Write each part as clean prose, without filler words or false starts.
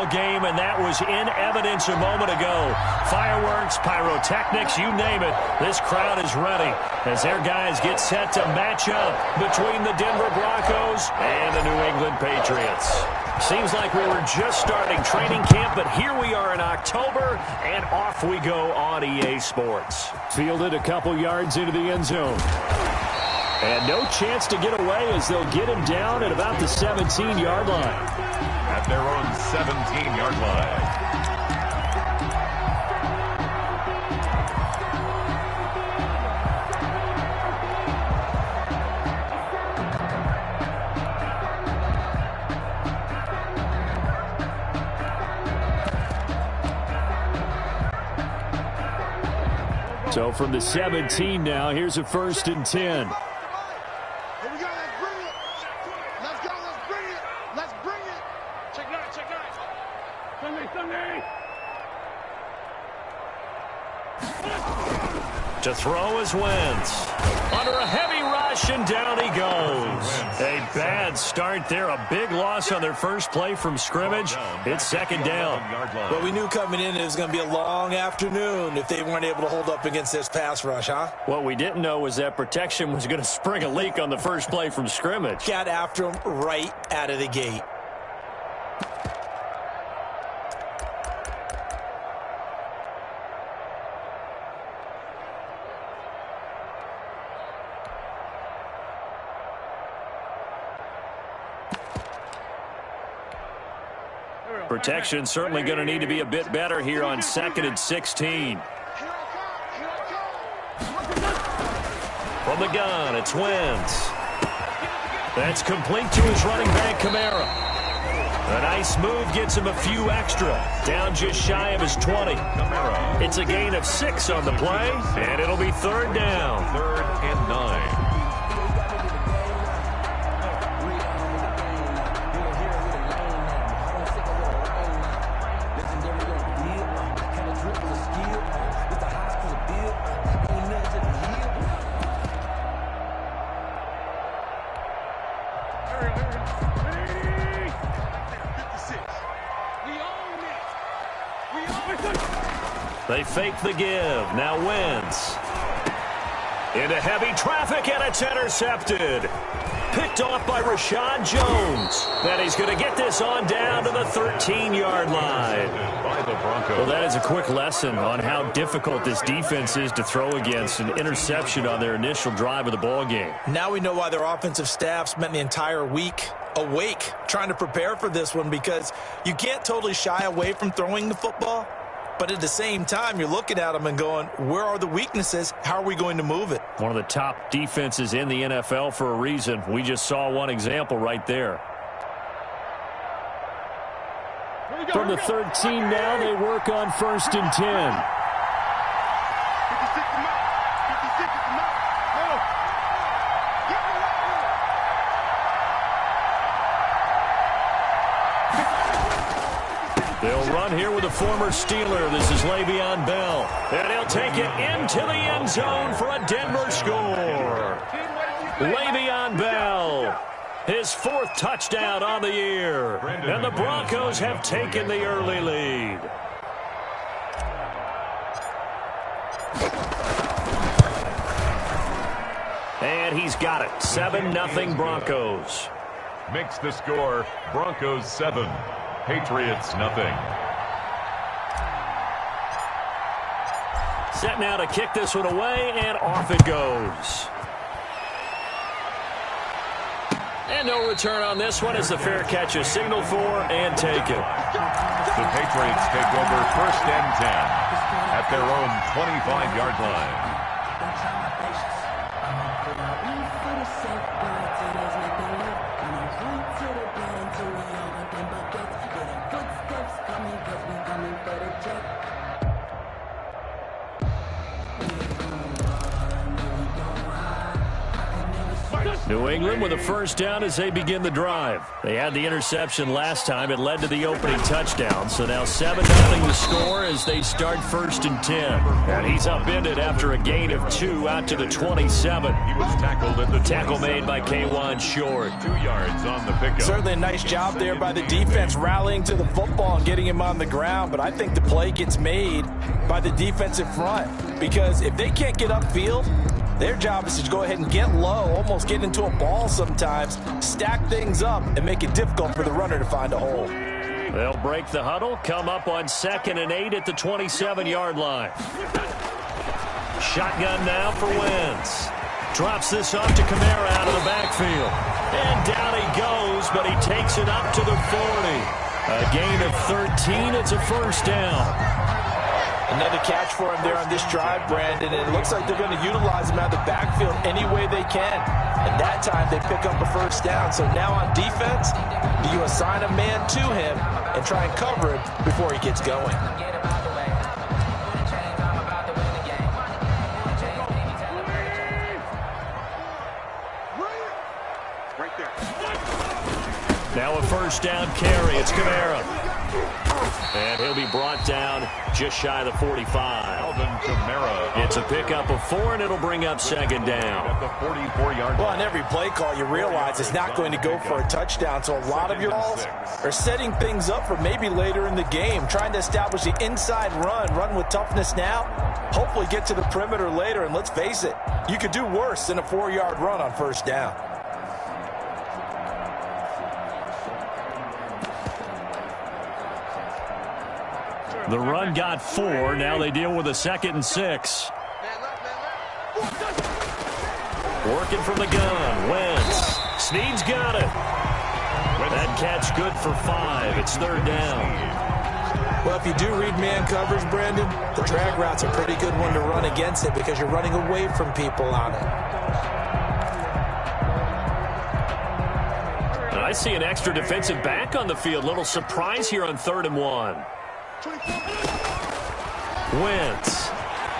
ball game, and that was in evidence a moment ago. Fireworks, pyrotechnics, you name it. This crowd is ready as their guys get set to match up between the Denver Broncos and the New England Patriots. Seems like we were just starting training camp, but here we are in October, and off we go on EA Sports. Fielded a couple yards into the end zone. And no chance to get away as they'll get him down at about the 17-yard line. At their own 17-yard line. So from the 17 now, here's a 1st and 10. Here we go, let's bring it. Let's go, let's bring it. Let's bring it. Check nine, check nine. Sunday. To throw is Wentz. Under a heavy rush, and down he goes. A bad start there. A big loss on their first play from scrimmage. It's 2nd down. Well, we knew coming in it was going to be a long afternoon if they weren't able to hold up against this pass rush, huh? What we didn't know was that protection was going to spring a leak on the first play from scrimmage. Got after him right out of the gate. Protection certainly going to need to be a bit better here on 2nd and 16. From the gun, it's Wentz. That's complete to his running back, Kamara. A nice move gets him a few extra. Down just shy of his 20. It's a gain of 6 on the play, and it'll be 3rd down. 3rd and 9. They fake the give. Now Wentz. Into heavy traffic, and it's intercepted. Picked off by Rashad Jones. Then he's going to get this on down to the 13-yard line. By the Broncos. Well, that is a quick lesson on how difficult this defense is to throw against. An interception on their initial drive of the ball game. Now we know why their offensive staff spent the entire week awake trying to prepare for this one, because you can't totally shy away from throwing the football. But at the same time, you're looking at them and going, where are the weaknesses? How are we going to move it? One of the top defenses in the NFL for a reason. We just saw one example right there. From the 13 now, they work on 1st and 10. They'll run here with a former Steeler. This is Le'Veon Bell. And he'll take it into the end zone for a Denver score. Le'Veon Bell, his 4th touchdown on the year. And the Broncos have taken the early lead. And he's got it. 7-0 Broncos. Makes the score Broncos 7. Patriots nothing. Set now to kick this one away, and off it goes. And no return on this one as the fair catch is signaled for and taken. The Patriots take over 1st and 10 at their own 25-yard line. New England with a first down as they begin the drive. They had the interception last time. It led to the opening touchdown. So now 7-0 the score as they start 1st and 10. And he's upended after a gain of 2 out to the 27. He was tackled at the tackle made by K1 Short. 2 yards on the pickup. Certainly a nice job there by the defense rallying to the football and getting him on the ground. But I think the play gets made by the defensive front. Because if they can't get upfield, their job is to go ahead and get low, almost get into a ball sometimes, stack things up, and make it difficult for the runner to find a hole. They'll break the huddle, come up on 2nd and 8 at the 27-yard line. Shotgun now for Wentz. Drops this off to Kamara out of the backfield. And down he goes, but he takes it up to the 40. A gain of 13, it's a first down. Another catch for him there on this drive, Brandon, and it looks like they're going to utilize him out of the backfield any way they can. And that time they pick up a first down. So now on defense, do you assign a man to him and try and cover him before he gets going? Now a first down carry. It's Kamara. And he'll be brought down just shy of the 45. Alvin Kamara. It's a pickup of 4, and it'll bring up 2nd down. At the 44-yard line. Well, on every play call, you realize it's not going to go for a touchdown. So a lot of your calls are setting things up for maybe later in the game, trying to establish the inside run with toughness now, hopefully get to the perimeter later. And let's face it, you could do worse than a 4-yard run on first down. The run got 4. Now they deal with a 2nd and 6. Working from the gun. Wentz. Snead's got it. That catch good for 5. It's 3rd down. Well, if you do read man coverage, Brandon, the drag route's a pretty good one to run against it because you're running away from people on it. And I see an extra defensive back on the field. Little surprise here on 3rd and 1. Wentz.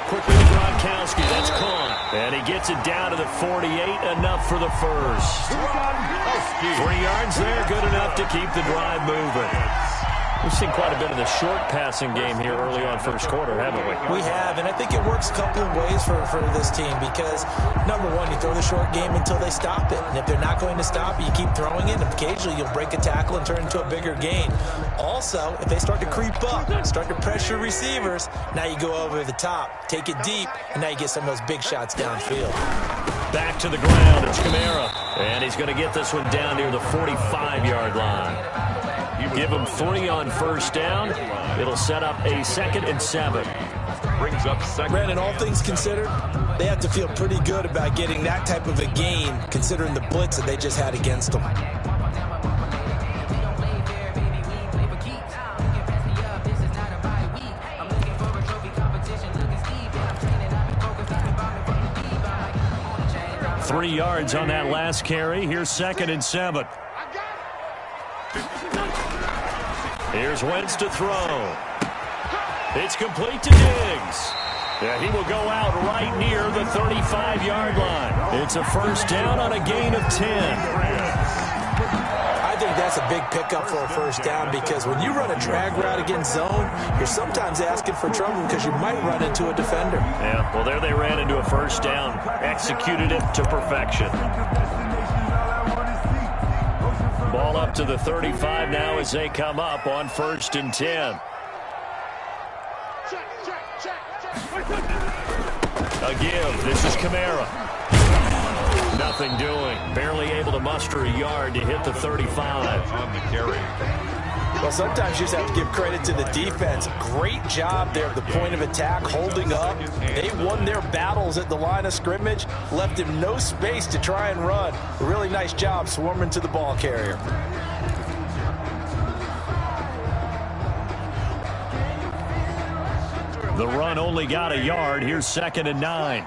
Quickly to Gronkowski. That's caught. And he gets it down to the 48. Enough for the first. 3 yards there. Good enough to keep the drive moving. We've seen quite a bit of the short passing game here early on first quarter, haven't we? We have, and I think it works a couple of ways for this team because, number one, you throw the short game until they stop it. And if they're not going to stop it, you keep throwing it, and occasionally you'll break a tackle and turn into a bigger gain. Also, if they start to creep up, start to pressure receivers, now you go over the top, take it deep, and now you get some of those big shots downfield. Back to the ground, it's Kamara. And he's going to get this one down near the 45-yard line. Give him 3 on first down. It'll set up a 2nd and 7. Brings up 2nd. Brandon, all things considered, they have to feel pretty good about getting that type of a gain considering the blitz that they just had against them. Three yards on that last carry. Here's 2nd and 7. Here's Wentz to throw. It's complete to Diggs. Yeah, he will go out right near the 35-yard line. It's a first down on a gain of 10. I think that's a big pickup for a first down because when you run a drag route against zone, you're sometimes asking for trouble because you might run into a defender. Yeah, well, there they ran into a first down. Executed it to perfection. Ball up to the 35 now as they come up on 1st and 10. A give. This is Kamara. Nothing doing. Barely able to muster a yard to hit the 35. On the carry. Well, sometimes you just have to give credit to the defense. Great job there at the point of attack, holding up. They won their battles at the line of scrimmage, left him no space to try and run. A really nice job swarming to the ball carrier. The run only got a yard. Here's 2nd and 9.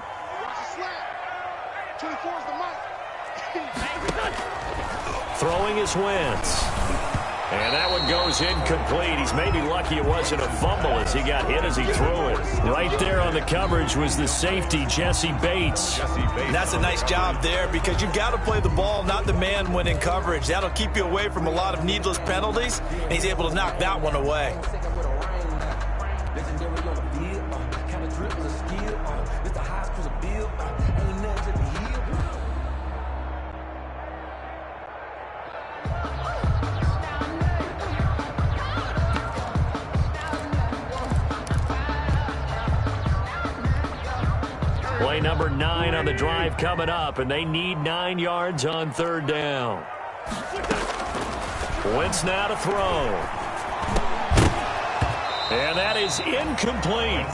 Throwing is Wentz. And that one goes incomplete. He's maybe lucky it wasn't a fumble as he got hit as he threw it. Right there on the coverage was the safety, Jesse Bates. And that's a nice job there because you've got to play the ball, not the man when in coverage. That'll keep you away from a lot of needless penalties, and he's able to knock that one away. Play number 9 on the drive coming up, and they need 9 yards on third down. Wentz now to throw. And that is incomplete.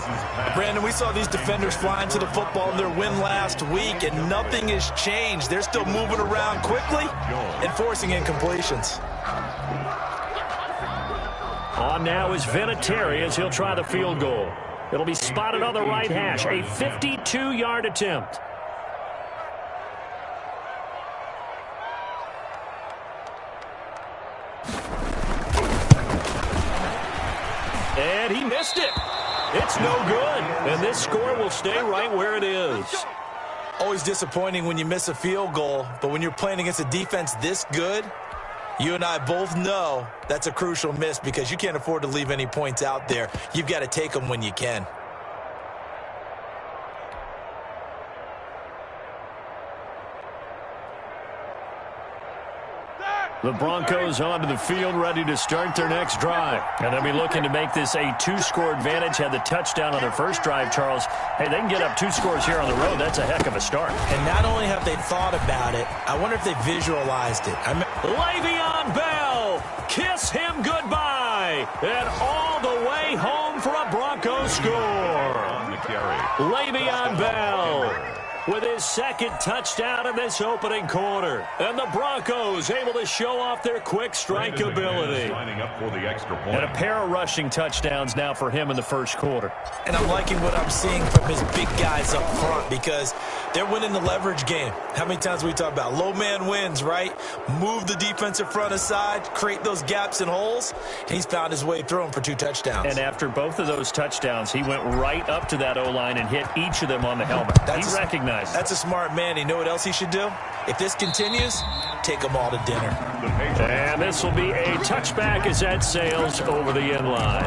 Brandon, we saw these defenders flying to the football in their win last week, and nothing has changed. They're still moving around quickly and forcing incompletions. On now is Vinatieri as he'll try the field goal. It'll be spotted on the right hash, a 52-yard attempt. And he missed it. It's no good. And this score will stay right where it is. Always disappointing when you miss a field goal, but when you're playing against a defense this good, you and I both know that's a crucial miss because you can't afford to leave any points out there. You've got to take them when you can. The Broncos onto the field, ready to start their next drive. And they'll be looking to make this a 2-score advantage. Had the touchdown on their first drive, Charles. Hey, they can get up 2 scores here on the road. That's a heck of a start. And not only have they thought about it, I wonder if they visualized it. Le'Veon Bell, kiss him goodbye. And all the way home for a Broncos score. Le'Veon Bell with his second touchdown in this opening quarter. And the Broncos able to show off their quick strike ability. Up for the extra point. And a pair of rushing touchdowns now for him in the first quarter. And I'm liking what I'm seeing from his big guys up front because they're winning the leverage game. How many times we talk about low man wins, right? Move the defensive front aside, create those gaps and holes, and he's found his way through them for 2 touchdowns. And after both of those touchdowns, he went right up to that O-line and hit each of them on the helmet. He recognized. That's a smart man. You know what else he should do? If this continues, take them all to dinner. And this will be a touchback as that sails over the end line.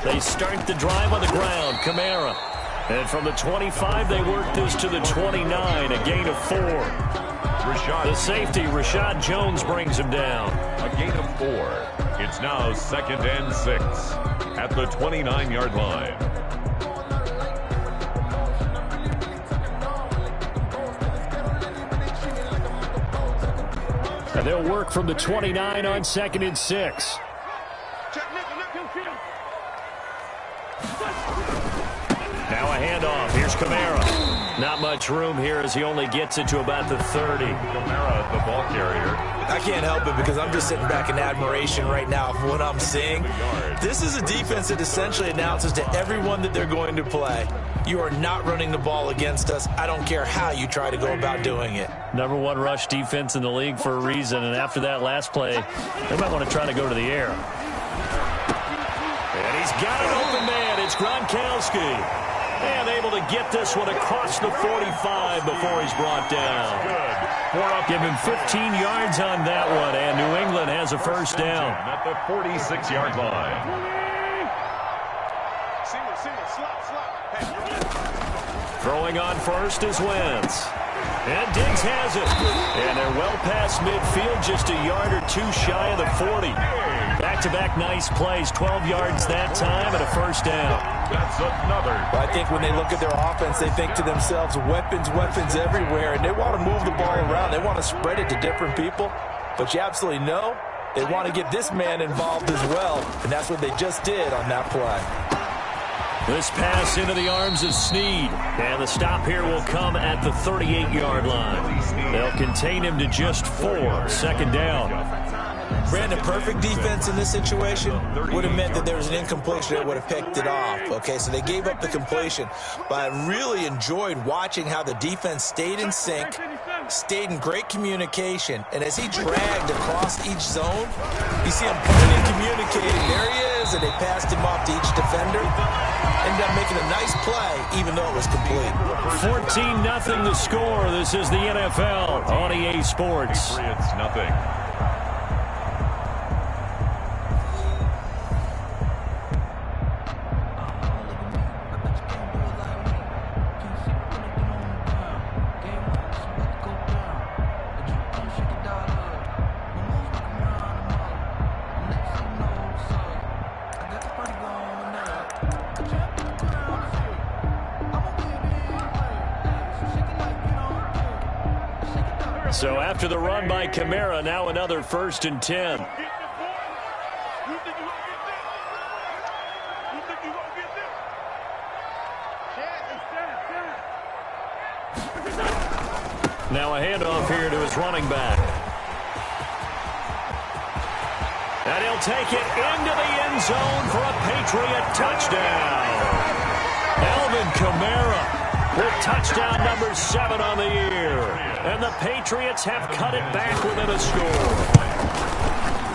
They start the drive on the ground. Kamara. And from the 25, they work this to the 29, a gain of 4. The safety, Rashad Jones, brings him down. A gain of 4. It's now 2nd and 6 at the 29-yard line. And they'll work from the 29 on 2nd and 6. Now a handoff. Here's Kamara. Not much room here as he only gets it to about the 30. Kamara, the ball carrier. I can't help it because I'm just sitting back in admiration right now of what I'm seeing. This is a defense that essentially announces to everyone that they're going to play, you are not running the ball against us. I don't care how you try to go about doing it. Number 1 rush defense in the league for a reason, and after that last play, they might want to try to go to the air. And he's got an open man. It's Gronkowski. And able to get this one across the 45 before he's brought down. Give him 15 yards on that one, and New England has a first down. At the 46-yard line. Throwing on first is Wentz. And Diggs has it. And they're well past midfield, just a yard or 2 shy of the 40. Back-to-back nice plays, 12 yards that time and a first down. That's another. I think when they look at their offense, they think to themselves, weapons, weapons everywhere, and they want to move the ball around. They want to spread it to different people. But you absolutely know they want to get this man involved as well, and that's what they just did on that play. This pass into the arms of Snead. And the stop here will come at the 38-yard line. They'll contain him to just 4. Second down. Brandon, perfect defense in this situation would have meant that there was an incompletion that would have picked it off. Okay, so they gave up the completion. But I really enjoyed watching how the defense stayed in sync, stayed in great communication. And as he dragged across each zone, you see him pointing and communicating. There he is, and they passed him off to each defender. Ended up making a nice play, even though it was complete. 14-0 the score. This is the NFL on EA Sports. Patriots, nothing. So after the run by Kamara, now another 1st and 10. Now a handoff here to his running back. And he'll take it into the end zone for a Patriot touchdown. Alvin Kamara with touchdown number 7 on the year. And the Patriots have cut it back within a score.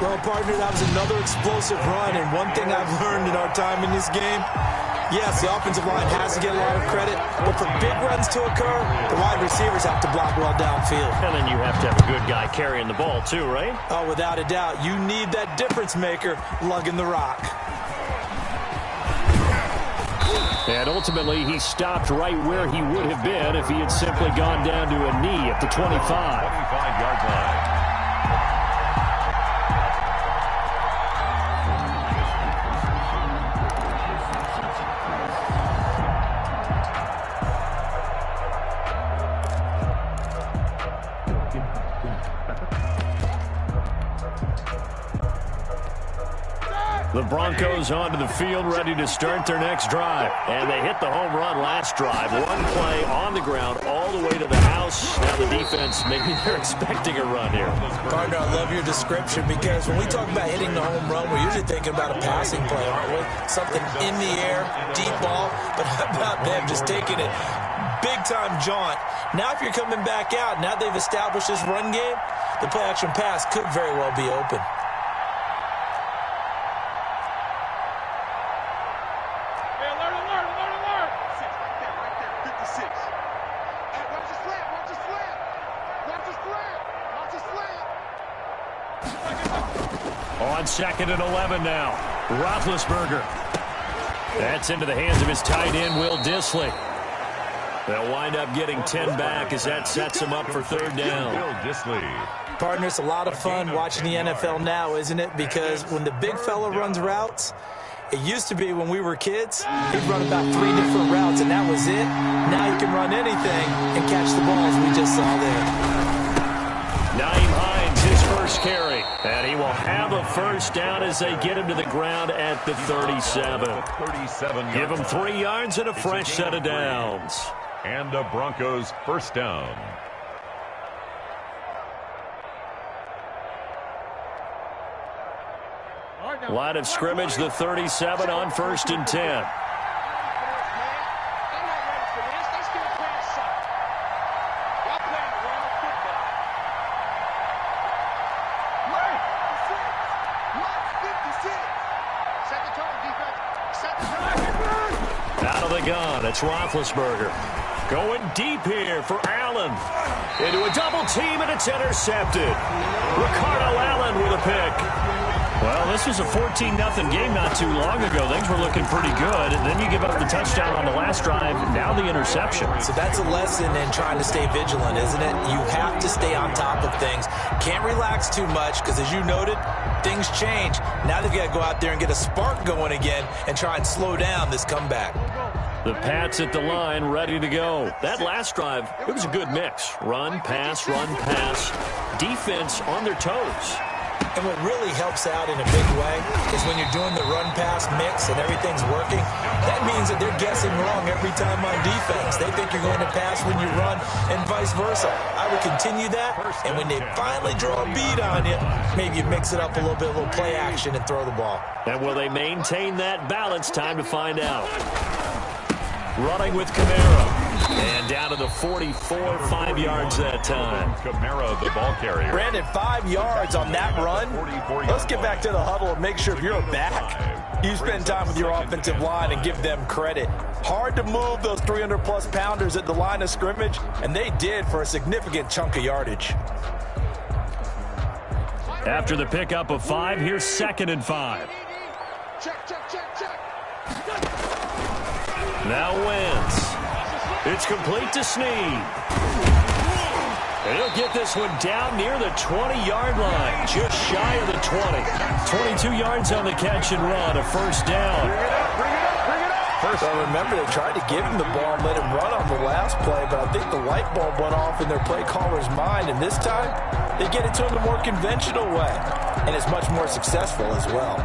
Well, partner, that was another explosive run. And one thing I've learned in our time in this game, yes, the offensive line has to get a lot of credit. But for big runs to occur, the wide receivers have to block well downfield. And then you have to have a good guy carrying the ball too, right? Oh, without a doubt. You need that difference maker lugging the rock. And ultimately, he stopped right where he would have been if he had simply gone down to a knee at the 25. 25-yard line. The Broncos onto the field, ready to start their next drive. And they hit the home run last drive. One play on the ground all the way to the house. Now the defense, maybe they're expecting a run here. Gardner, I love your description because when we talk about hitting the home run, we're usually thinking about a passing play, aren't we? Something in the air, deep ball. But how about them just taking it big-time jaunt? Now if you're coming back out, now they've established this run game, the play-action pass could very well be open. On 2nd and 11 now. Roethlisberger. That's into the hands of his tight end, Will Dissly. They'll wind up getting 10 back as that sets him up for 3rd down. Will Dissly. Partner, it's a lot of fun watching the NFL now, isn't it? Because when the big fella runs routes, it used to be when we were kids, he'd run about 3 different routes, and that was it. Now he can run anything and catch the balls we just saw there. Nyheim Hines, his first carry. And he will have a 1st down as they get him to the ground at the 37. Give him 3 yards and a fresh set of downs. And the Broncos 1st down. Line of scrimmage, the 37 on 1st and 10. Out of the gun, it's Roethlisberger. Going deep here for Allen. Into a double team, and it's intercepted. Ricardo Allen with a pick. Well, this was a 14-0 game not too long ago. Things were looking pretty good. And then you give up the touchdown on the last drive. Now the interception. So that's a lesson in trying to stay vigilant, isn't it? You have to stay on top of things. Can't relax too much because, as you noted, things change. Now they've got to go out there and get a spark going again and try and slow down this comeback. The Pats at the line, ready to go. That last drive, it was a good mix. Run, pass, defense on their toes. And what really helps out in a big way is when you're doing the run-pass mix and everything's working, that means that they're guessing wrong every time on defense. They think you're going to pass when you run and vice versa. I would continue that, and when they finally draw a bead on you, maybe you mix it up a little bit, a little play action, and throw the ball. And will they maintain that balance? Time to find out. Running with Kamara. And down to the 44, 5 yards that time. Kamara, the ball carrier. Brandon, 5 yards on that run. Let's get back to the huddle and make sure if you're a back, you spend time with your offensive line and give them credit. Hard to move those 300-plus pounders at the line of scrimmage, and they did for a significant chunk of yardage. After the pickup of 5, here's 2nd and 5. Check, check, check, check. Now Wentz. It's complete to Snead. And he'll get this one down near the 20-yard line, just shy of the 20. 22 yards on the catch and run, a first down. Well, remember, they tried to give him the ball and let him run on the last play, but I think the light bulb went off in their play caller's mind, and this time they get it to him the more conventional way, and it's much more successful as well.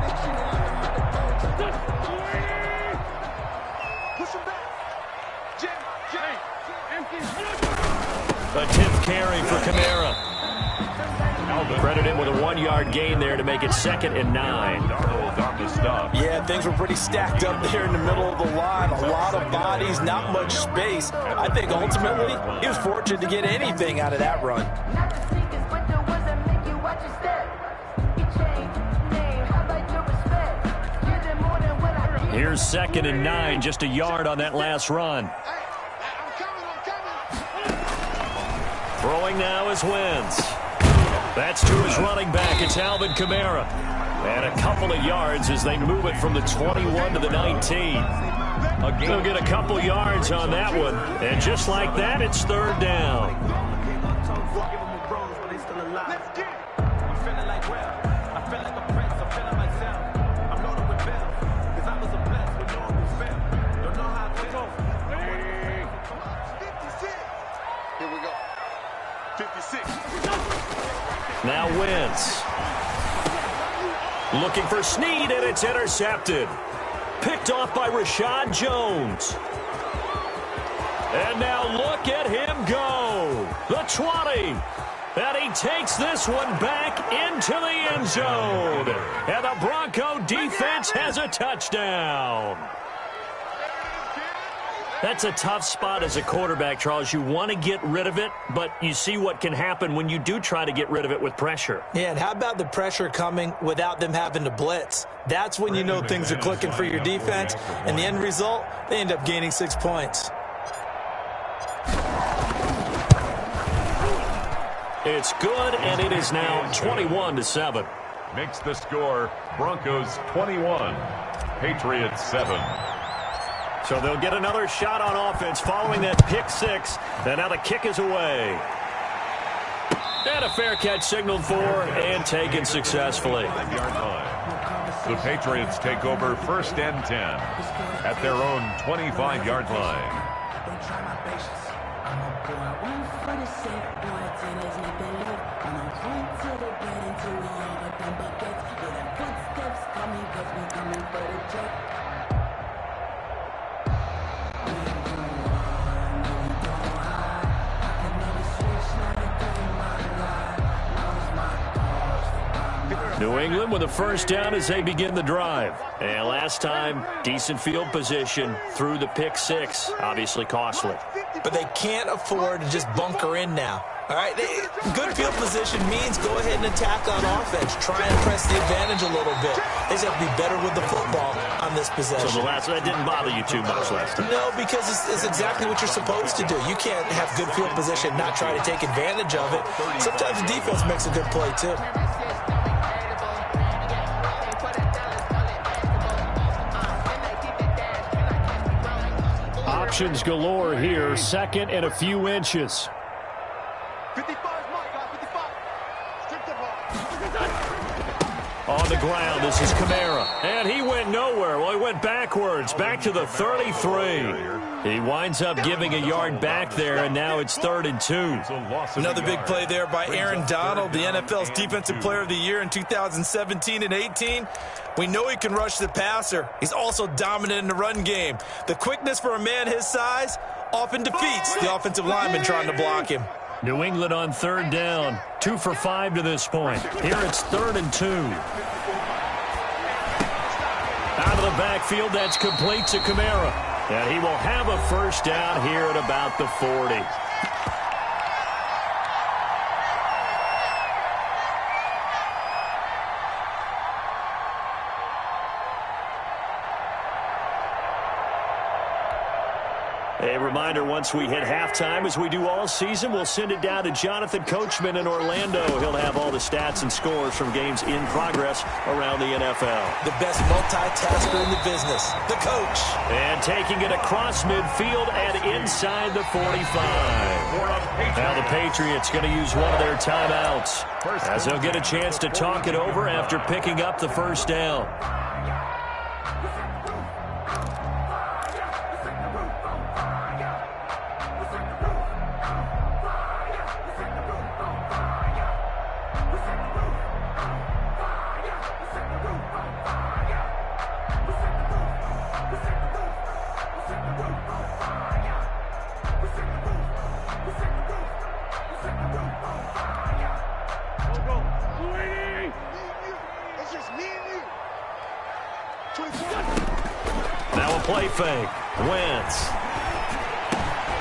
A tip carry for Kamara. Credit him with a 1-yard gain there to make it 2nd and 9. Yeah, things were pretty stacked up there in the middle of the line. A lot of bodies, not much space. I think ultimately he was fortunate to get anything out of that run. Here's 2nd and 9, just a yard on that last run. Throwing now is Wentz. That's to his running back. It's Alvin Kamara. And a couple of yards as they move it from the 21 to the 19. They'll get a couple yards on that one. And just like that, it's 3rd down. Now Wentz. Looking for Snead, and it's intercepted. Picked off by Rashad Jones. And now look at him go. The 20. And he takes this one back into the end zone. And the Bronco defense has a touchdown. That's a tough spot as a quarterback, Charles. You want to get rid of it, but you see what can happen when you do try to get rid of it with pressure. Yeah, and how about the pressure coming without them having to blitz? That's when you know things are clicking for your defense, and the end result, they end up gaining 6 points. It's good, and it is now 21-7. Makes the score Broncos 21, Patriots 7. So they'll get another shot on offense following that pick 6. And now the kick is away. And a fair catch signaled for and taken successfully. The Patriots take over 1st and 10 at their own 25-yard line. New England with a first down as they begin the drive. And last time, decent field position through the pick 6. Obviously costly. But they can't afford to just bunker in now. All right, good field position means go ahead and attack on offense. Try and press the advantage a little bit. They just have to be better with the football on this possession. So that didn't bother you too much last time? No, because it's exactly what you're supposed to do. You can't have good field position, not try to take advantage of it. Sometimes the defense makes a good play, too. Options galore here. 2nd and a few inches. 55, Mike, 55. On the ground, this is Kamara. And he went nowhere. Well, he went backwards, back to the 33. He winds up giving a yard back there, and now it's 3rd and 2. Another big play there by Aaron Donald, the NFL's Defensive Player of the Year in 2017 and 18. We know he can rush the passer. He's also dominant in the run game. The quickness for a man his size often defeats the offensive lineman trying to block him. New England on 3rd down. 2 for 5 to this point. Here it's 3rd and 2. Out of the backfield, that's complete to Kamara. And he will have a first down here at about the 40. A reminder, once we hit halftime, as we do all season, we'll send it down to Jonathan Coachman in Orlando. He'll have all the stats and scores from games in progress around the NFL. The best multitasker in the business, the coach. And taking it across midfield and inside the 45. Now the Patriots going to use one of their timeouts, as they'll get a chance to talk it over after picking up the first down. Now a play fake. Wentz.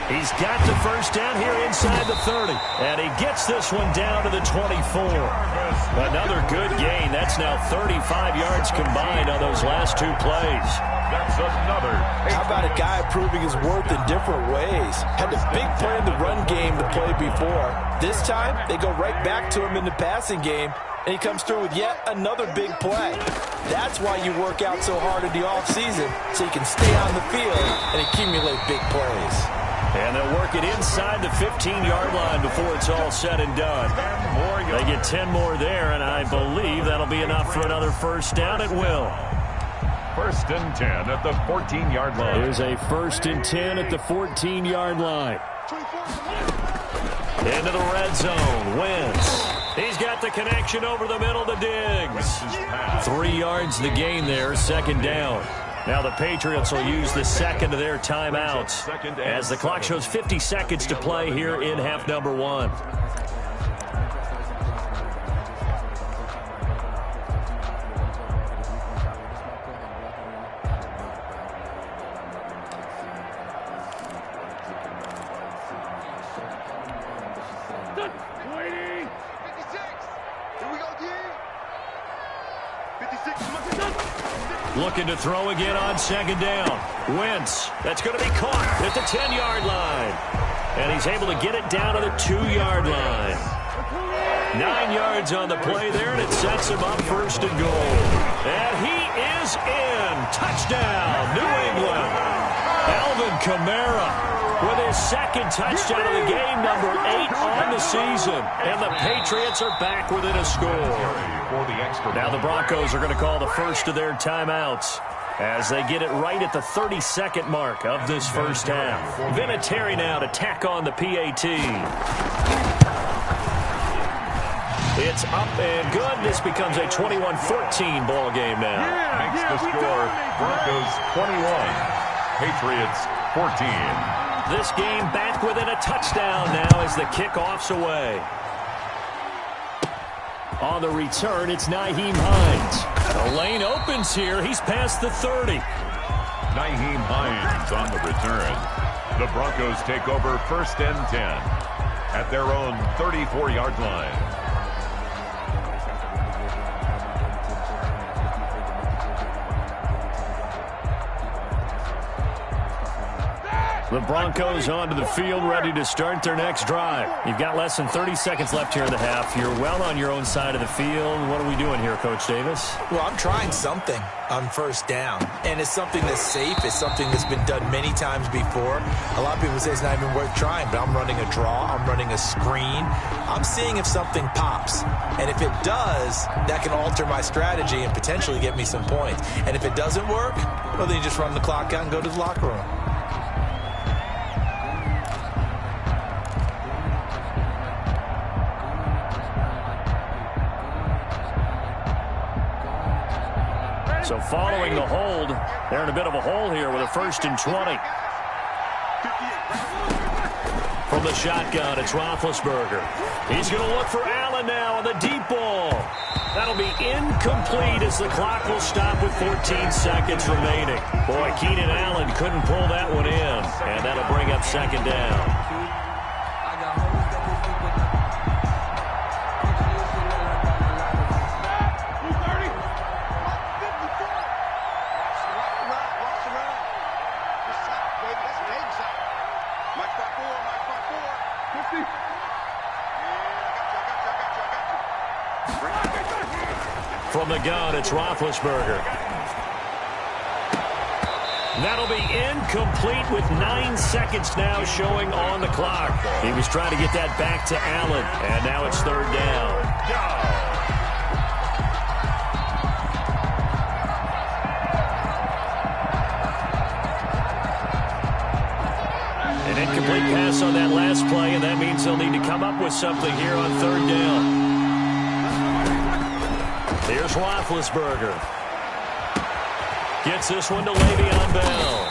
He's got the first down here inside the 30. And he gets this one down to the 24. Another good gain. That's now 35 yards combined on those last 2 plays. That's another. How about a guy proving his worth in different ways? Had a big play in the run game to play before. This time, they go right back to him in the passing game, and he comes through with yet another big play. That's why you work out so hard in the offseason, so you can stay on the field and accumulate big plays. And they'll work it inside the 15-yard line before it's all said and done. They get 10 more there, and I believe that'll be enough for another first down. It will. 1st and 10 at the 14-yard line. Here's a 1st and 10 at the 14-yard line. Into the red zone. Wentz. He's got the connection over the middle to Diggs. 3 yards the gain there, 2nd down. Now the Patriots will use the second of their timeouts as the clock shows 50 seconds to play here in half number 1. Looking to throw again on 2nd down. Wentz. That's going to be caught at the 10-yard line. And he's able to get it down to the 2-yard line. 9 yards on the play there, and it sets him up 1st and goal. And he is in. Touchdown, New England. Alvin Kamara with his 2nd touchdown of the game, number 8 on the season. And the Patriots are back within a score. Now the Broncos are going to call the first of their timeouts as they get it right at the 32nd mark of this first half. Vinatieri now to tack on the PAT. It's up and good. This becomes a 21-14 ball game now. Makes the score Broncos 21, Patriots 14. This game back within a touchdown now as the kickoff's away. On the return, it's Nyheim Hines. The lane opens here. He's past the 30. Nyheim Hines on the return. The Broncos take over 1st and 10 at their own 34-yard line. The Broncos onto the field, ready to start their next drive. You've got less than 30 seconds left here in the half. You're well on your own side of the field. What are we doing here, Coach Davis? Well, I'm trying something on first down, and it's something that's safe. It's something that's been done many times before. A lot of people say it's not even worth trying, but I'm running a draw. I'm running a screen. I'm seeing if something pops, and if it does, that can alter my strategy and potentially get me some points. And if it doesn't work, well, then you just run the clock out and go to the locker room. So following the hold, they're in a bit of a hole here with a 1st and 20. From the shotgun, it's Roethlisberger. He's going to look for Allen now on the deep ball. That'll be incomplete as the clock will stop with 14 seconds remaining. Boy, Keenan Allen couldn't pull that one in, and that'll bring up 2nd down. From the gun, it's Roethlisberger. That'll be incomplete with 9 seconds now showing on the clock. He was trying to get that back to Allen, and now it's 3rd down. An incomplete pass on that last play, and that means they'll need to come up with something here on 3rd down. Here's Roethlisberger. Gets this one to Le'Veon Bell.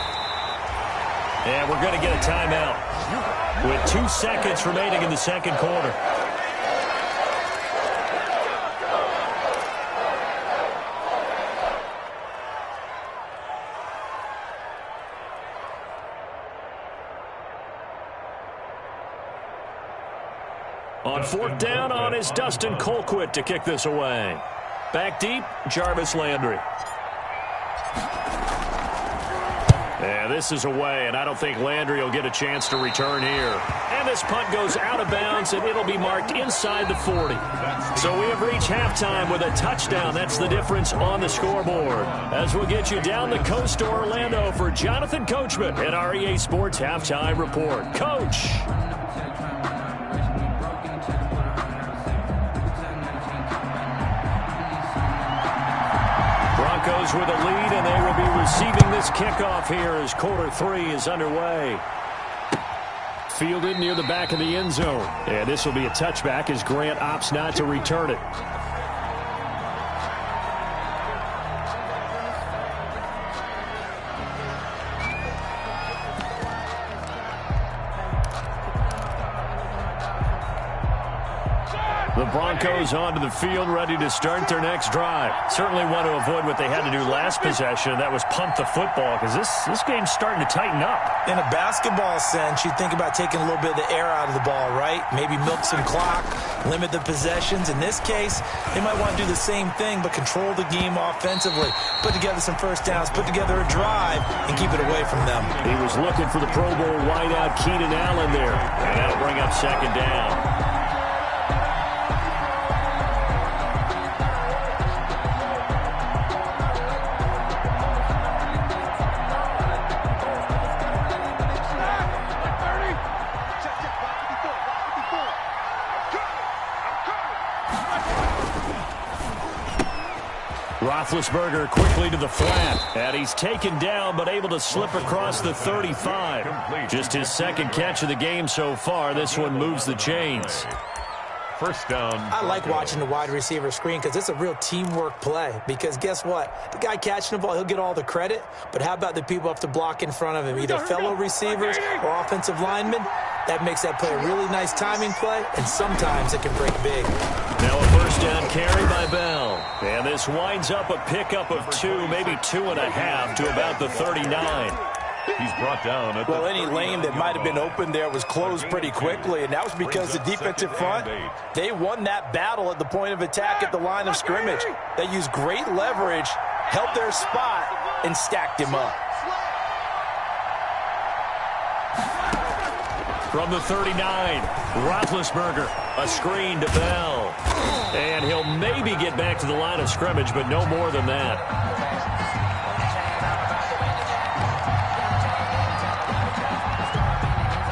And we're going to get a timeout with 2 seconds remaining in the 2nd quarter. On 4th down on is Dustin Colquitt to kick this away. Back deep, Jarvis Landry. Yeah, this is away, and I don't think Landry will get a chance to return here. And this punt goes out of bounds, and it'll be marked inside the 40. So we have reached halftime with a touchdown. That's the difference on the scoreboard. As we'll get you down the coast to Orlando for Jonathan Coachman at our EA Sports Halftime Report. Coach. Broncos with a lead, and they will be receiving this kickoff here as quarter 3 is underway. Fielded near the back of the end zone. And this will be a touchback as Grant opts not to return it. The Broncos onto the field, ready to start their next drive. Certainly want to avoid what they had to do last possession. That was punt the football, because this game's starting to tighten up. In a basketball sense, you think about taking a little bit of the air out of the ball, right? Maybe milk some clock, limit the possessions. In this case, they might want to do the same thing, but control the game offensively. Put together some first downs, put together a drive, and keep it away from them. He was looking for the Pro Bowl wideout Keenan Allen there, and that'll bring up 2nd down. Roethlisberger quickly to the flat, and he's taken down but able to slip across the 35. Just his 2nd catch of the game so far. This one moves the chains. First down. I like watching the wide receiver screen because it's a real teamwork play. Because guess what? The guy catching the ball, he'll get all the credit. But how about the people have to block in front of him, either fellow receivers or offensive linemen? That makes that play a really nice timing play, and sometimes it can break big. Now a first down carry by Bell. And this winds up a pickup of 2, maybe 2.5 to about the 39. He's brought down. Well, any lane that might have been open there was closed pretty quickly, and that was because the defensive front, they won that battle at the point of attack at the line of scrimmage. They used great leverage, held their spot, and stacked him up. From the 39, Roethlisberger, a screen to Bell. And he'll maybe get back to the line of scrimmage, but no more than that.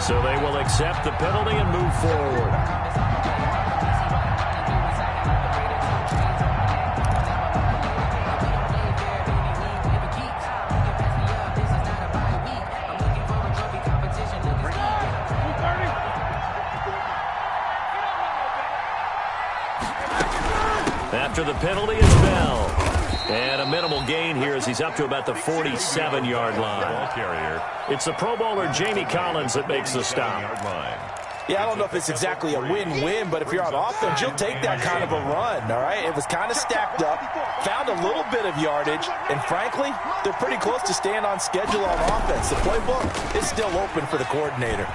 So they will accept the penalty and move forward. After the penalty is Bell. And a minimal gain here as he's up to about the 47-yard line. Ball carrier. It's the Pro Bowler Jamie Collins that makes the stop. Yeah, I don't know if it's exactly a win-win, but if you're on offense, you'll take that kind of a run, all right? It was kind of stacked up, found a little bit of yardage, and frankly, they're pretty close to staying on schedule on offense. The playbook is still open for the coordinator.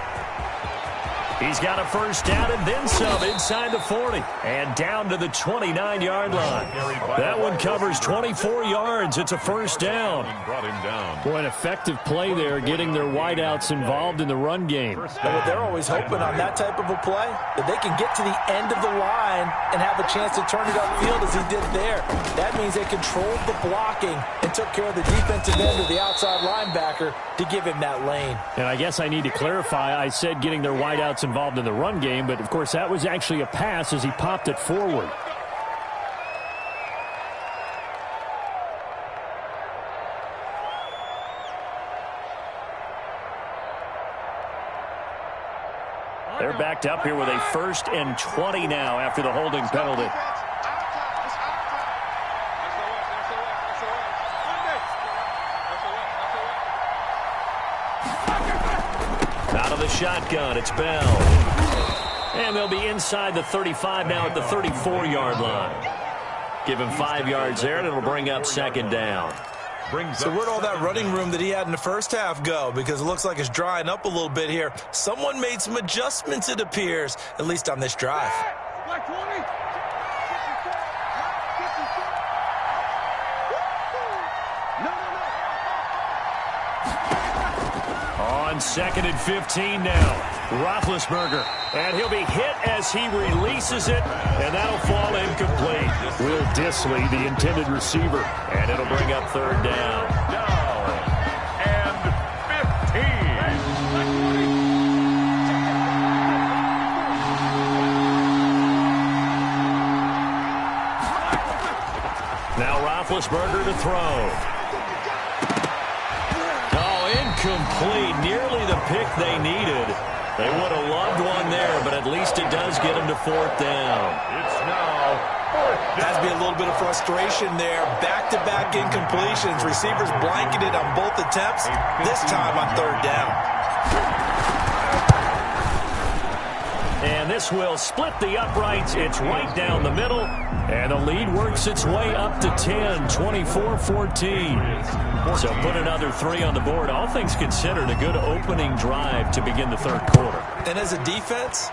He's got a first down and then some inside the 40 and down to the 29-yard line. That one covers 24 yards. It's a first down. Brought him down. Boy, an effective play there, getting their wideouts involved in the run game. And they're always hoping on that type of a play that they can get to the end of the line and have a chance to turn it upfield as he did there. That means they controlled the blocking and took care of the defensive end of the outside linebacker to give him that lane. And I guess I need to clarify, I said getting their wideouts involved in the run game, but of course that was actually a pass as he popped it forward. They're backed up here with a 1st and 20 now after the holding penalty. Out of the shotgun, it's Bell. And they'll be inside the 35 now at the 34-yard line. Give him 5 yards there, and it'll bring up 2nd down. So where'd all that running room that he had in the first half go? Because it looks like it's drying up a little bit here. Someone made some adjustments, it appears, at least on this drive. On 2nd and 15 now. Roethlisberger, and he'll be hit as he releases it, and that'll fall incomplete. Will Disley, the intended receiver, and it'll bring up 3rd down. Down and 15. Now Roethlisberger to throw. Oh, incomplete. Nearly the pick they needed. They would have loved one there, but at least it does get them to 4th down. It's now 4th down. Has to be a little bit of frustration there. Back-to-back incompletions. Receivers blanketed on both attempts, this time on 3rd down. And this will split the uprights. It's right down the middle. And the lead works its way up to 10, 24-14. So put another 3 on the board. All things considered, a good opening drive to begin the 3rd quarter. And as a defense,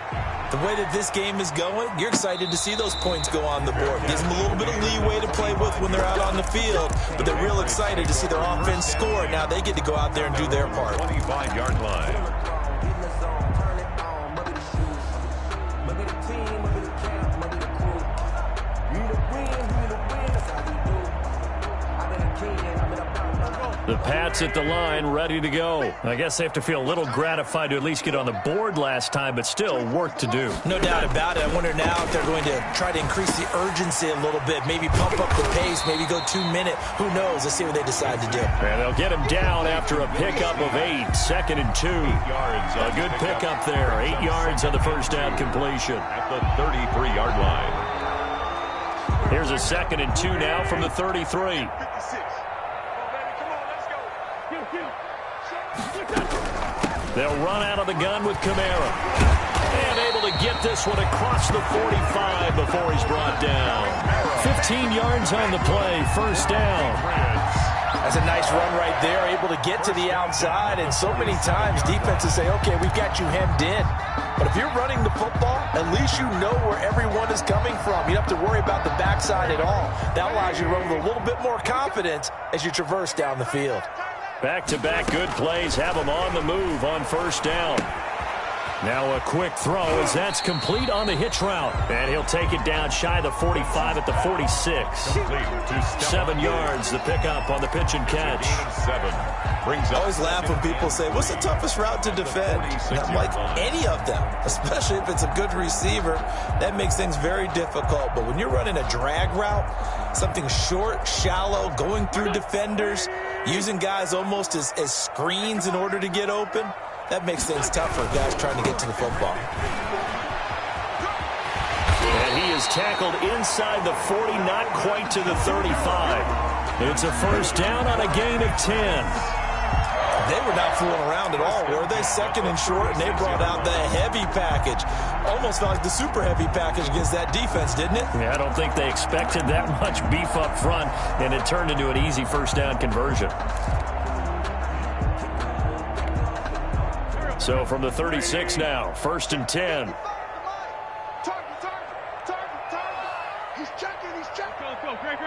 the way that this game is going, you're excited to see those points go on the board. Gives them a little bit of leeway to play with when they're out on the field, but they're real excited to see their offense score. Now they get to go out there and do their part. 25-yard line. The Pats at the line, ready to go. I guess they have to feel a little gratified to at least get on the board last time, but still work to do. No doubt about it. I wonder now if they're going to try to increase the urgency a little bit, maybe pump up the pace, maybe go 2-minute. Who knows? Let's see what they decide to do. And they'll get him down after a pickup of 8, 2nd and 2. A good pickup there, 8 yards on the first down completion. At the 33-yard line. Here's a 2nd and 2 now from the 33. They'll run out of the gun with Kamara. And able to get this one across the 45 before he's brought down. 15 yards on the play, first down. That's a nice run right there, able to get to the outside. And so many times defenses say, okay, we've got you hemmed in. But if you're running the football, at least you know where everyone is coming from. You don't have to worry about the backside at all. That allows you to run with a little bit more confidence as you traverse down the field. Back-to-back good plays have them on the move on first down. Now a quick throw as that's complete on the hitch route. And he'll take it down shy of the 45 at the 46. 7 yards, the pickup on the pitch and catch. I always laugh when people say, what's the toughest route to defend? And I'm like, any of them, especially if it's a good receiver. That makes things very difficult. But when you're running a drag route, something short, shallow, going through defenders, using guys almost as screens in order to get open, that makes things tough for guys trying to get to the football. And he is tackled inside the 40, not quite to the 35. It's a first down on a gain of 10. They were not fooling around at all, were they? Second and short, and they brought out the heavy package. Almost felt like the super heavy package against that defense, didn't it? Yeah, I don't think they expected that much beef up front, and it turned into an easy first down conversion. So from the 36 now, first and 10. Target. He's checking. Go, great.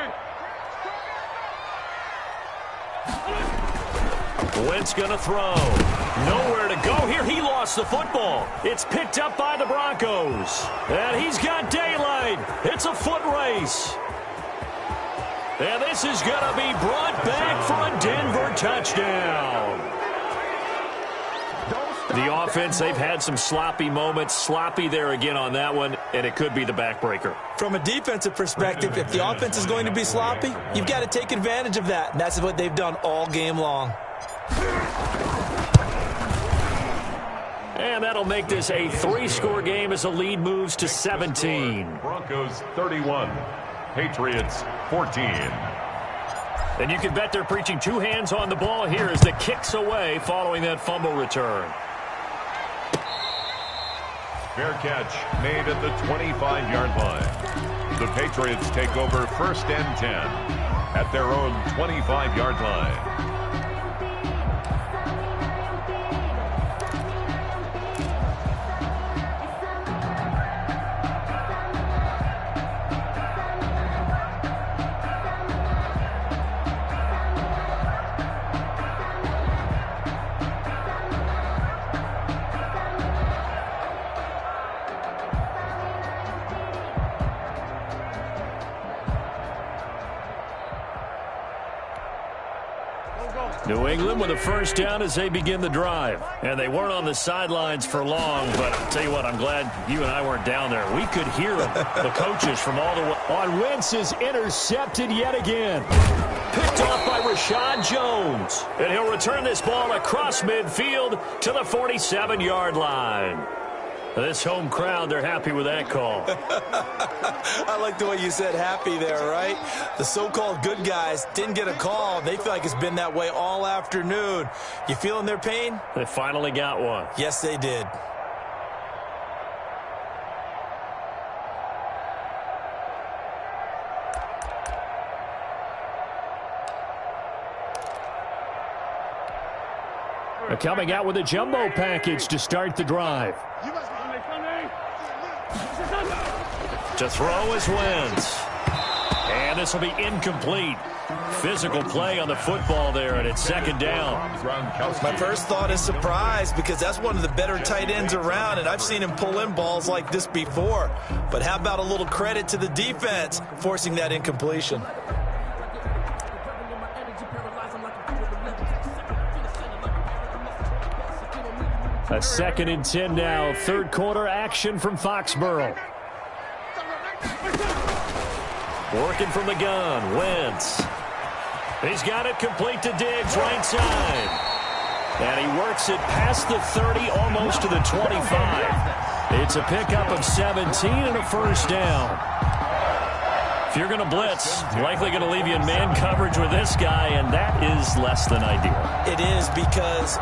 Wentz going to throw. Nowhere to go here. He lost the football. It's picked up by the Broncos. And he's got daylight. It's a foot race. And this is going to be brought back for a Denver touchdown. The offense, they've had some sloppy moments. Sloppy there again on that one, and it could be the backbreaker. From a defensive perspective, if the offense is going to be sloppy, you've got to take advantage of that. And that's what they've done all game long. And that'll make this a 3-score game as the lead moves to 17. Broncos 31, Patriots 14. And you can bet they're preaching 2 hands on the ball here as the kick's away following that fumble return. Fair catch made at the 25-yard line. The Patriots take over first and 10 at their own 25-yard line. New England with a first down as they begin the drive. And they weren't on the sidelines for long, but I'll tell you what, I'm glad you and I weren't down there. We could hear them, the coaches from all the way. On Wentz is intercepted yet again. Picked off by Rashad Jones. And he'll return this ball across midfield to the 47-yard line. This home crowd, they're happy with that call. I like the way you said happy there, right? The so-called good guys didn't get a call. They feel like it's been that way all afternoon. You feeling their pain? They finally got one. Yes, they did. They're coming out with a jumbo package to start the drive. To throw is Wentz. And this will be incomplete. Physical play on the football there, and it's second down. My first thought is surprise, because that's one of the better tight ends around, and I've seen him pull in balls like this before. But how about a little credit to the defense forcing that incompletion? A 2nd and 10 now. Third quarter action from Foxborough. Working from the gun, Wentz. He's got it complete to Diggs, right side. And he works it past the 30, almost to the 25. It's a pickup of 17 and a first down. If you're going to blitz, likely going to leave you in man coverage with this guy, and that is less than ideal. It is, because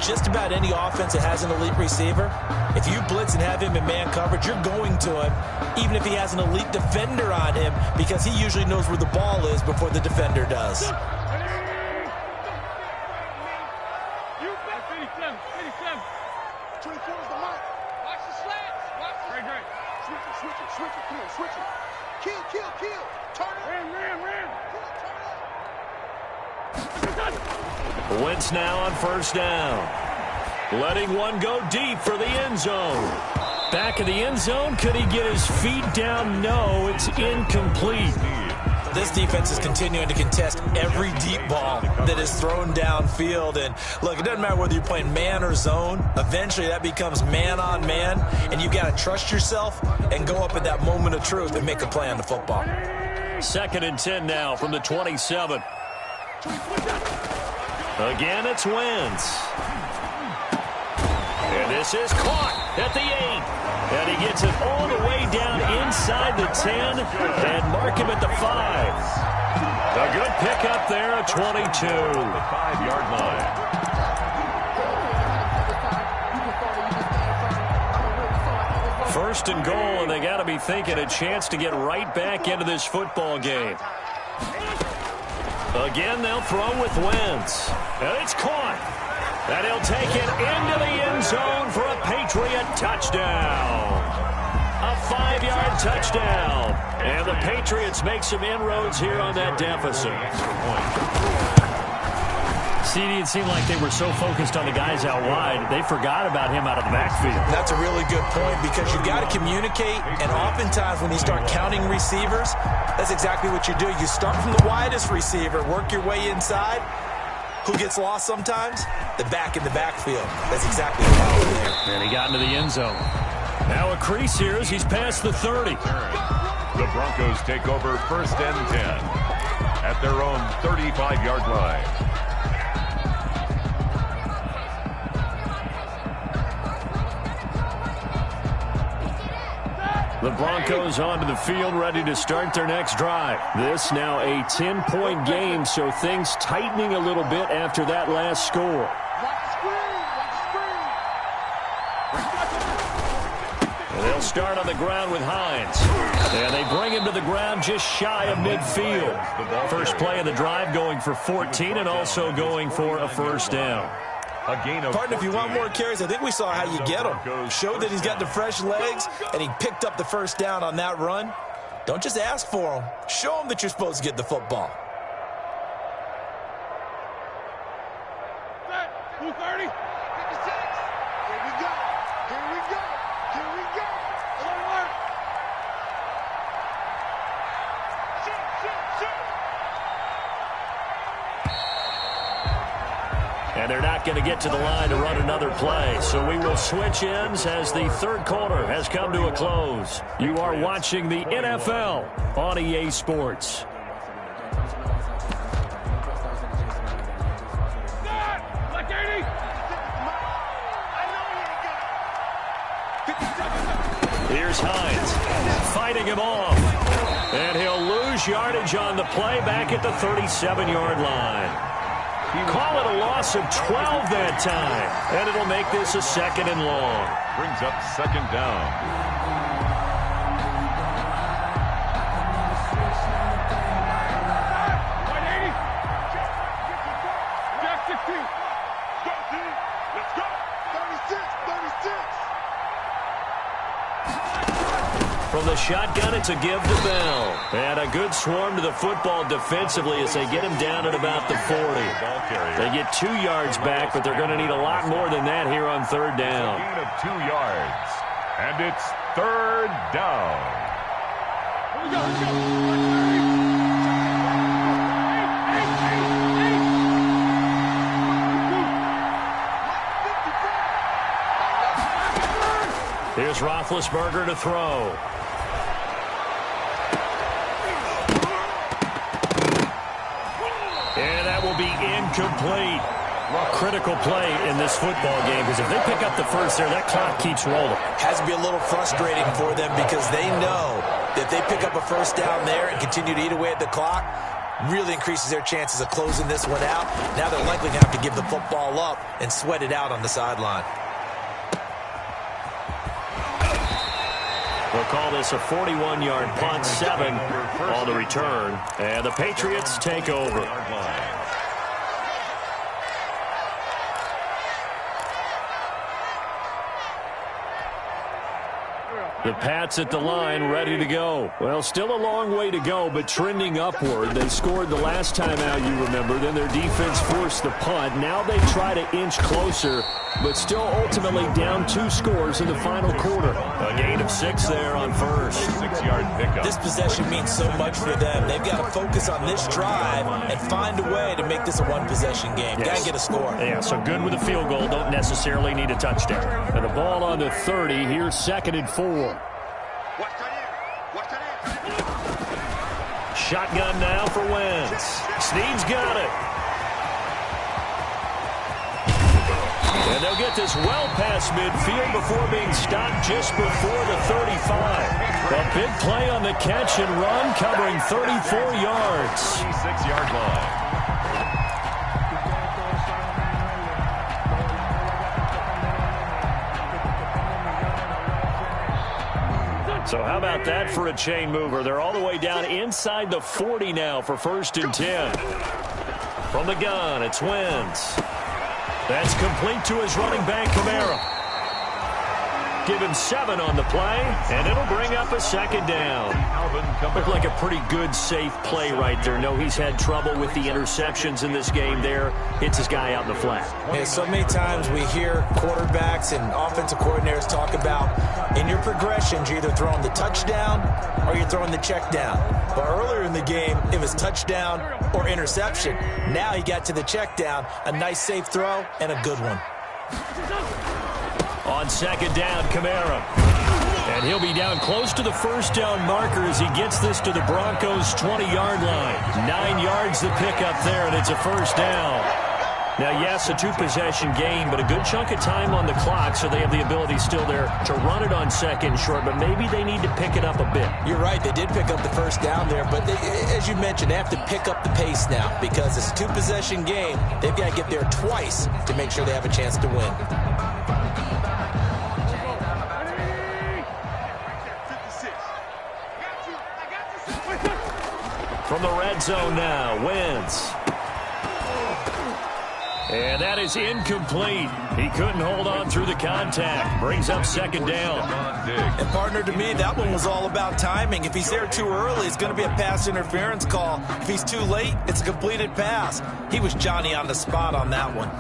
just about any offense that has an elite receiver, if you blitz and have him in man coverage, you're going to him, even if he has an elite defender on him, because he usually knows where the ball is before the defender does. Wentz now on first down. letting one go deep for the end zone. Back in the end zone, could he get his feet down? No, it's incomplete. This defense is continuing to contest every deep ball that is thrown downfield. And look, it doesn't matter whether you're playing man or zone. Eventually, that becomes man on man, and you've got to trust yourself and go up at that moment of truth and make a play on the football. 2nd and 10 now from the 27. Again, it's Wentz. And this is caught at the 8. And he gets it all the way down inside the 10 and mark him at the 5. A good pickup there at 22. The 5-yard line. First and goal, and they got to be thinking a chance to get right back into this football game. Again, they'll throw with Wentz. And it's caught. And he'll take it into the end zone for a Patriot touchdown. A 5-yard touchdown. And the Patriots make some inroads here on that deficit. CD, it seemed like they were so focused on the guys out wide, they forgot about him out of the backfield. That's a really good point because you've got to communicate, and oftentimes when you start counting receivers, that's exactly what you do. You start from the widest receiver, work your way inside. Who gets lost sometimes? The back in the backfield. That's exactly what happened there. And he got into the end zone. Now a crease here as he's past the 30. The Broncos take over 1st and 10 at their own 35-yard line. The Broncos onto the field, ready to start their next drive. This now a 10-point game, so things tightening a little bit after that last score. And they'll start on the ground with Hines. And they bring him to the ground just shy of midfield. First play of the drive going for 14 and also going for a first down. Partner, if you want more carries, I think we saw how you get him. Showed that he's got the fresh legs, and he picked up the first down on that run. Don't just ask for him. Show him that you're supposed to get the football. 230. 56. Here we go. Here we go. Here we go. Alert. Shoot. And they're not going to get to the line to run another play. So we will switch ends as the third quarter has come to a close. You are watching the NFL on EA Sports. Here's Hines fighting him off. And he'll lose yardage on the play back at the 37-yard line. Call it a loss of 12 that time. And it'll make this a 2nd and long. Brings up 2nd down. Let's go. 36. From the shotgun, it's a give to Bell. And a good swarm to the football defensively as they get him down at about the 40. They get 2 yards back, but they're going to need a lot more than that here on 3rd down. A gain of 2 yards. And it's 3rd down. Here we go. Here's Roethlisberger to throw. And that will be incomplete. Critical play in this football game because if they pick up the first there, that clock keeps rolling. Has to be a little frustrating for them because they know that they pick up a first down there and continue to eat away at the clock, really increases their chances of closing this one out. Now they're likely going to have to give the football up and sweat it out on the sideline. We'll call this a 41-yard punt, 7 on the return. And the Patriots take over. The Pats at the line, ready to go. Well, still a long way to go, but trending upward. They scored the last time out, you remember. Then their defense forced the punt. Now they try to inch closer, but still ultimately down 2 scores in the final quarter. A gain of 6 there on first. 6-yard pickup. This possession means so much for them. They've got to focus on this drive and find a way to make this a one-possession game. Yes. Got to get a score. Yeah, so good with a field goal. Don't necessarily need a touchdown. And the ball on the 30. Here's 2nd and 4. Shotgun now for Wentz. Snead's got it. And they'll get this well past midfield before being stopped just before the 35. A big play on the catch and run, covering 34 yards. 36-yard line. So how about that for a chain mover? They're all the way down inside the 40 now for 1st and 10. From the gun, it's Wentz. That's complete to his running back, Kamara. Give him 7 on the play, and it'll bring up a 2nd down. Looked like a pretty good, safe play right there. No, he's had trouble with the interceptions in this game there. Hits his guy out in the flat. Yeah, so many times we hear quarterbacks and offensive coordinators talk about in your progressions, you're either throwing the touchdown or you're throwing the check down. But earlier in the game, it was touchdown or interception. Now he got to the check down, a nice safe throw, and a good one. On 2nd down, Kamara. And he'll be down close to the 1st down marker as he gets this to the Broncos' 20-yard line. 9 yards to pick up there, and it's a 1st down. Now, yes, a 2-possession game, but a good chunk of time on the clock, so they have the ability still there to run it on 2nd short, but maybe they need to pick it up a bit. You're right, they did pick up the 1st down there, but as you mentioned, they have to pick up the pace now because it's a 2-possession game. They've got to get there twice to make sure they have a chance to win. From the red zone now, Wentz. And that is incomplete. He couldn't hold on through the contact. Brings up 2nd down. And partner, to me, that one was all about timing. If he's there too early, it's going to be a pass interference call. If he's too late, it's a completed pass. He was Johnny on the spot on that one.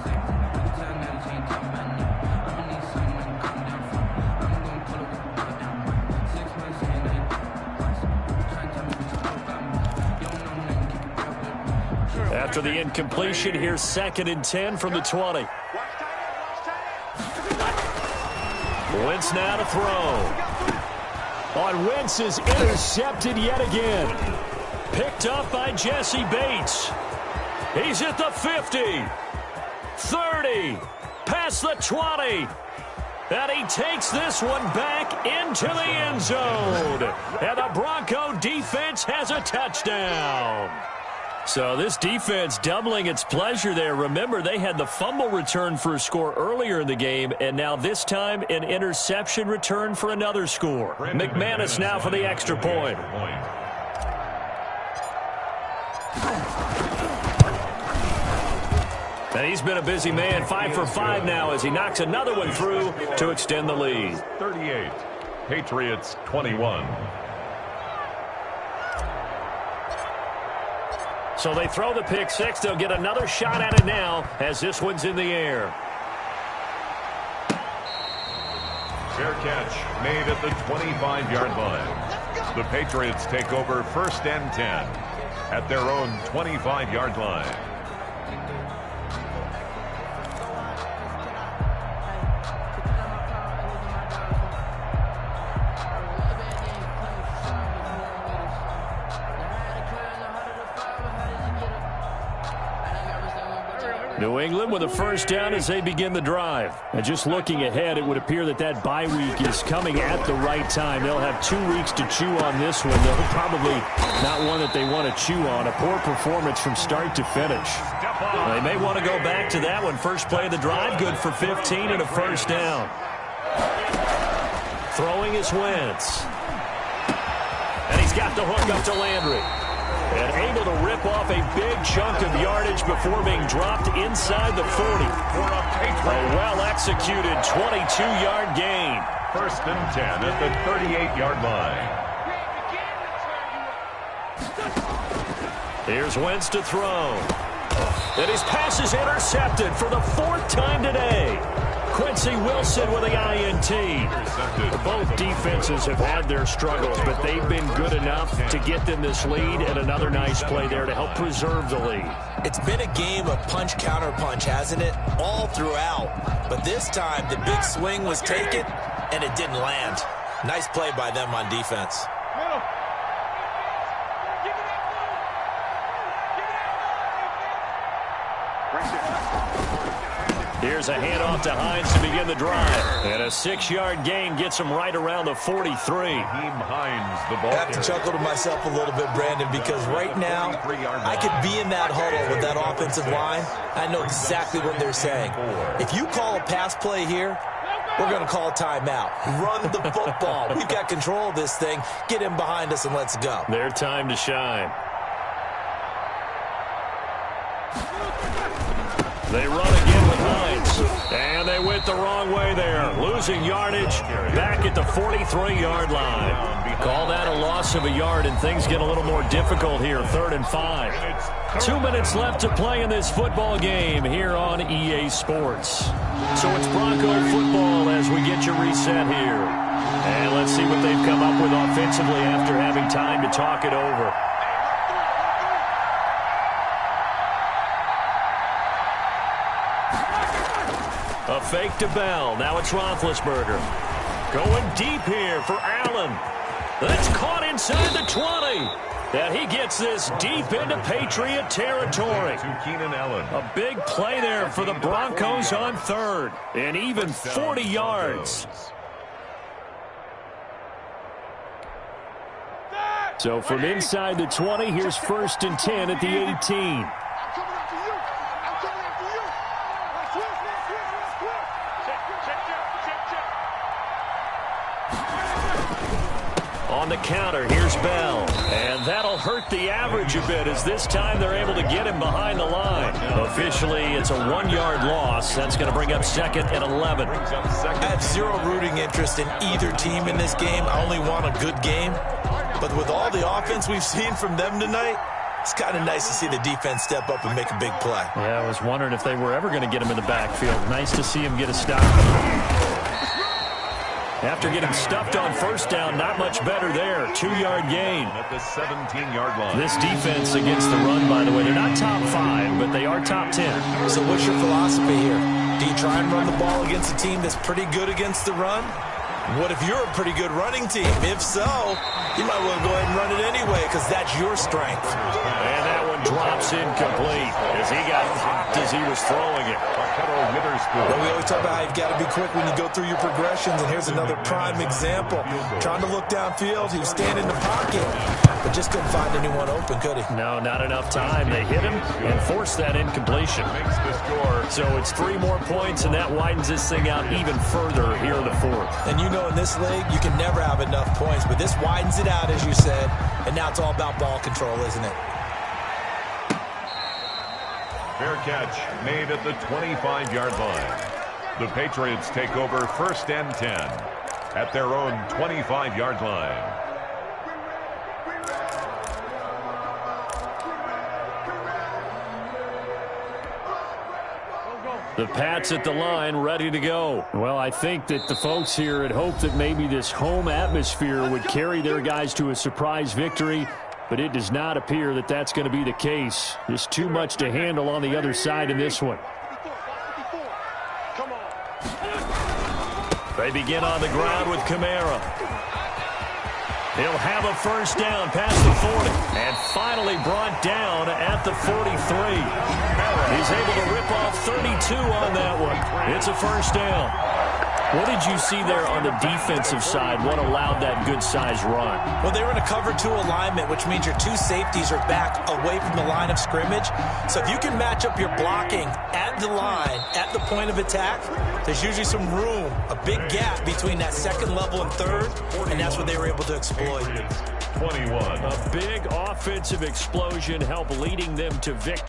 After the incompletion, here's 2nd and 10 from the 20. Wentz now to throw. On Wentz is intercepted yet again. Picked up by Jesse Bates. He's at the 50. 30. Past the 20. And he takes this one back into the end zone. And the Bronco defense has a touchdown. So this defense doubling its pleasure there. Remember, they had the fumble return for a score earlier in the game, and now this time an interception return for another score. McManus now for the extra point. And he's been a busy man, 5 for 5 now as he knocks another one through to extend the lead. 38, Patriots 21. So they throw the pick 6. They'll get another shot at it now as this one's in the air. Fair catch made at the 25-yard line. The Patriots take over 1st and 10 at their own 25-yard line. New England with a 1st down as they begin the drive. And just looking ahead, it would appear that bye week is coming at the right time. They'll have 2 weeks to chew on this one, though probably not one that they want to chew on. A poor performance from start to finish. They may want to go back to that one. First play of the drive, good for 15 and a 1st down. Throwing is Wentz. And he's got the hook up to Landry. And able to rip off a big chunk of yardage before being dropped inside the 40. A well-executed 22-yard gain. first and 10 at the 38-yard line. Here's Wentz to throw. And his pass is intercepted for the 4th time today. Quincy Wilson with the INT. Both defenses have had their struggles, but they've been good enough to get them this lead, and another nice play there to help preserve the lead. It's been a game of punch-counter-punch, hasn't it? All throughout. But this time, the big swing was taken, and it didn't land. Nice play by them on defense. Here's a handoff to Hines to begin the drive. And a 6-yard gain gets him right around the 43. Hines, the ball I have to chuckle to myself a little bit, Brandon, because right now I could be in that huddle with that offensive line. I know exactly what they're saying. If you call a pass play here, we're going to call a timeout. Run the football. We've got control of this thing. Get him behind us and let's go. Their time to shine. They run again with Hines. And they went the wrong way there. Losing yardage back at the 43-yard line. Call that a loss of a yard, and things get a little more difficult here. 3rd and 5. 2 minutes left to play in this football game here on EA Sports. So it's Bronco football as we get your reset here. And let's see what they've come up with offensively after having time to talk it over. A fake to Bell. Now it's Roethlisberger. Going deep here for Allen. That's caught inside the 20. And he gets this deep into Patriot territory. To Keenan Allen. A big play there for the Broncos on 3rd. And even 40 yards. So from inside the 20, here's 1st and 10 at the 18. On the counter, here's Bell. And that'll hurt the average a bit as this time they're able to get him behind the line. Officially, it's a 1-yard loss. That's going to bring up 2nd and 11. I have zero rooting interest in either team in this game. I only want a good game. But with all the offense we've seen from them tonight, it's kind of nice to see the defense step up and make a big play. Yeah, I was wondering if they were ever going to get him in the backfield. Nice to see him get a stop. After getting stuffed on 1st down, not much better there. 2-yard gain. At the 17-yard line. This defense against the run, by the way, they're not top 5, but they are top 10. So what's your philosophy here? Do you try and run the ball against a team that's pretty good against the run? What if you're a pretty good running team? If so, you might want to go ahead and run it anyway because that's your strength. And that one drops incomplete as he got popped as he was throwing it. Well, we always talk about how you've got to be quick when you go through your progressions, and here's another prime example. Trying to look downfield, he was standing in the pocket, but just couldn't find anyone open, could he? No, not enough time. They hit him and forced that incompletion. Makes the score. So it's 3 more points, and that widens this thing out even further here in the 4th. And you know in this league, you can never have enough points, but this widens it out, as you said, and now it's all about ball control, isn't it? Fair catch made at the 25-yard line. The Patriots take over 1st and 10 at their own 25-yard line. The Pats at the line, ready to go. Well, I think that the folks here had hoped that maybe this home atmosphere would carry their guys to a surprise victory, but it does not appear that that's going to be the case. Just too much to handle on the other side in this one. They begin on the ground with Kamara. He'll have a 1st down past the 40. And finally brought down at the 43. He's able to rip off 32 on that one. It's a 1st down. What did you see there on the defensive side? What allowed that good-sized run? Well, they were in a cover 2 alignment, which means your 2 safeties are back away from the line of scrimmage. So if you can match up your blocking at the line, at the point of attack, there's usually some room, a big gap between that 2nd level and 3rd, and that's what they were able to exploit. 21. A big offensive explosion helped leading them to victory.